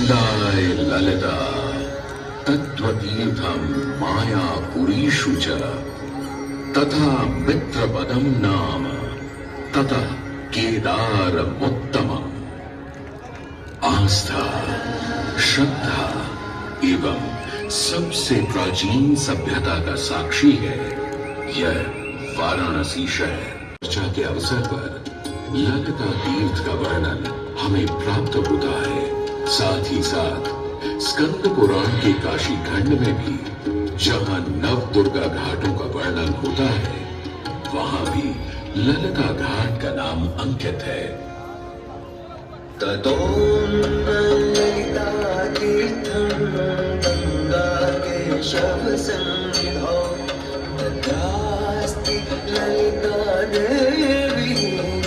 नन्दाय ललिता तत्त्वतीर्थं मायापुरीषु च तथा मित्रपदं नाम ततः केदारमुत्तमम्। आस्था, श्रद्धा एवं सबसे प्राचीन सभ्यता का साक्षी है यह वाराणसी शहर। चर्चा के अवसर पर ललिता तीर्थ का वर्णन हमें प्राप्त होता है। साथ ही साथ स्कंद पुराण के काशी खंड में भी जहां नव दुर्गा घाटों का वर्णन होता है, वहां भी ललिता घाट का नाम अंकित है। ततो ललिता तीर्थं गंगा केशव सन्निधौ तत्रास्ति ललिता देवी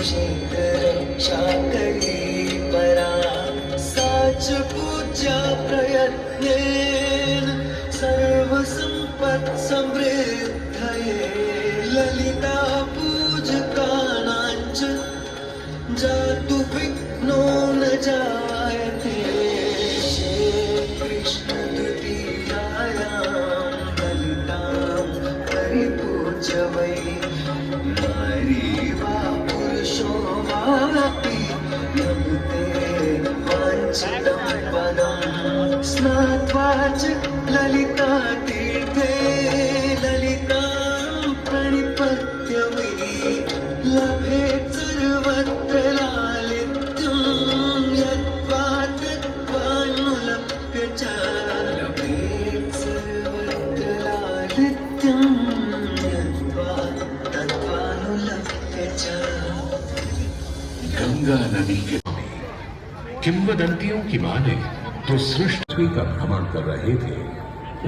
क्षेत्ररक्षाकरी परा सा च पूज्या प्रयत्नेन सर्वसम्पत् समृद्धये ललिता पूजकानां च जातु विघ्नो न जायते। कृष्ण तृतीयायां ललितां परिपूज्य वै नारी वा पुरुषो वापि लभते वाञ्छितं पदं स्नात्वा च ललिता तीर्थे ललितां प्रणिपत्य वै लभेत् सर्वत्र लालित्यं यद्वा तद्वानुलभ्य च लभेत् सर्वत्र लालित्यं यद्वा तद्वानुलभ्य च। गंगा नदी के किंवदंतियों की माने तो सृष्टि का भ्रमण कर रहे थे।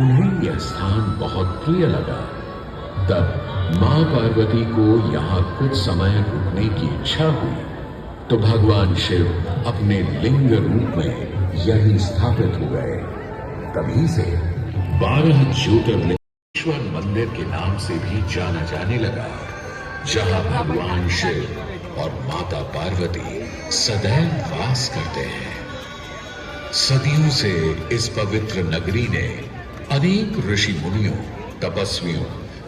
उन्हें यह स्थान बहुत प्रिय लगा। तब मां पार्वती को यहाँ कुछ समय रुकने की इच्छा हुई तो भगवान शिव अपने लिंग रूप में यहीं स्थापित हो गए। तभी से 12 ज्योतिर्लिंगेश्वर मंदिर के नाम से भी जाना जाने लगा, जहां भगवान शिव और माता पार्वती सदैव वास करते हैं। सदियों से इस पवित्र नगरी ने अनेक ऋषि मुनियों, तपस्वियों,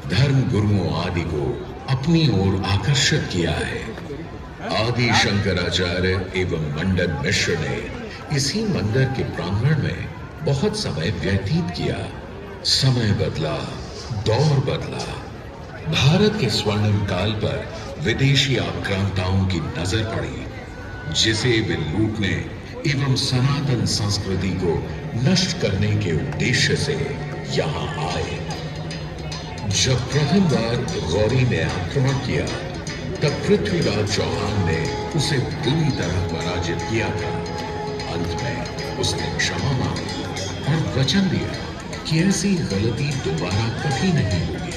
धर्म गुरुओं आदि को अपनी ओर आकर्षित किया है। आदि शंकराचार्य एवं मंडन मिश्र ने इसी मंदिर के प्रांगण में बहुत समय व्यतीत किया। समय बदला, दौर बदला। भारत के स्वर्णिम काल पर विदेशी आक्रांताओं की नजर पड़ी, जिसे वे लूटने एवं सनातन संस्कृति को नष्ट करने के उद्देश्य से यहाँ आए। जब प्रथम बार गौरी ने आक्रमण किया, तब पृथ्वीराज चौहान ने उसे बुरी तरह पराजित किया था। अंत में उसने क्षमा मांगी और वचन दिया कि ऐसी गलती दोबारा कभी नहीं होगी।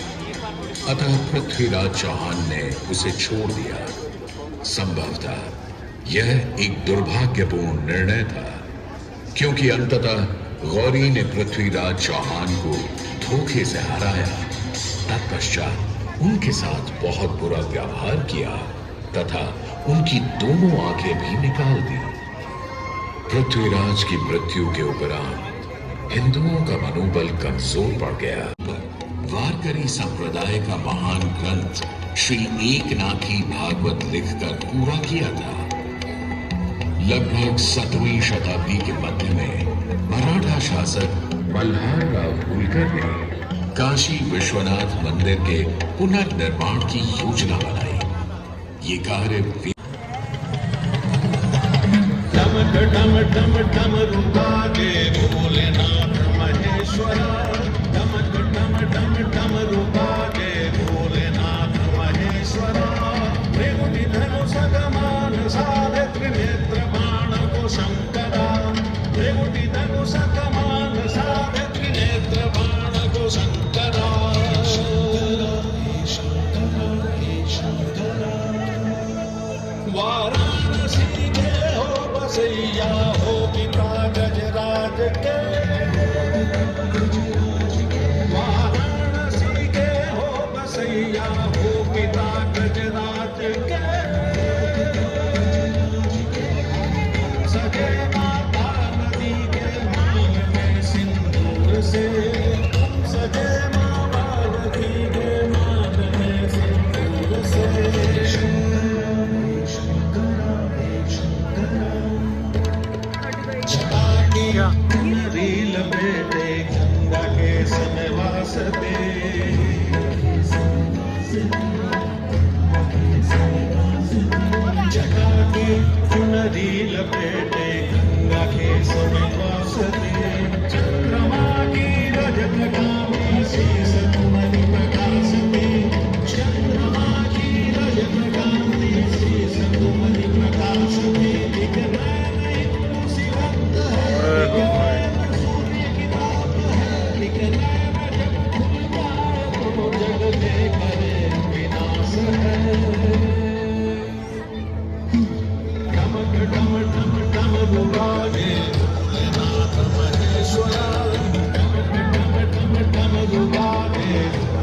अतः पृथ्वीराज चौहान ने उसे छोड़ दिया। संभवतः यह एक दुर्भाग्यपूर्ण निर्णय था, क्योंकि अंततः गौरी ने पृथ्वीराज चौहान को धोखे से हराया। तत्पश्चात उनके साथ बहुत बुरा व्यवहार किया तथा उनकी दोनों आंखें भी निकाल दी। पृथ्वीराज की मृत्यु के उपरांत हिंदुओं का मनोबल कमजोर पड़ गया। वारकरी संप्रदाय का महान ग्रंथ श्री एकनाथी भागवत लिखकर पूरा किया था। लगभग 7वीं शताब्दी के मध्य में मराठा शासक मल्हार राव होलकर ने काशी विश्वनाथ मंदिर के पुनर्निर्माण की योजना बनाई। ये कार्य डम डम डम डम रूपा के भोलेनाथ महेश्वरा, डम डम डम डम रूपा के भोलेनाथ महेश्वरा। त्रिगुटि धनुष कमान साधे त्रिनेत्र बाण को शंकरा, त्रिगुटि धनुष कमान साधे त्रिनेत्र बाण को शंकरा। वाराणसी के हो बसैया हो पिता गजराज के, वाराणसी के हो बसैया हो पिता गजराज के। सगे माता नदी के चुनरी लपेटे गंगा के वासते चंद्रमा की रजत गामी शीस तुम्हारी प्रकाशते चंद्रमा की रजत गामी शीस तुम्हारी प्रकाशते एक नैन सिवंत है एक नैन सूर्य की ताप है एक नैन जब खुलता है तो जग के करे विनाश है डम डम डम रुबाने नाथ महेश्वरा डम डम डम रुबाने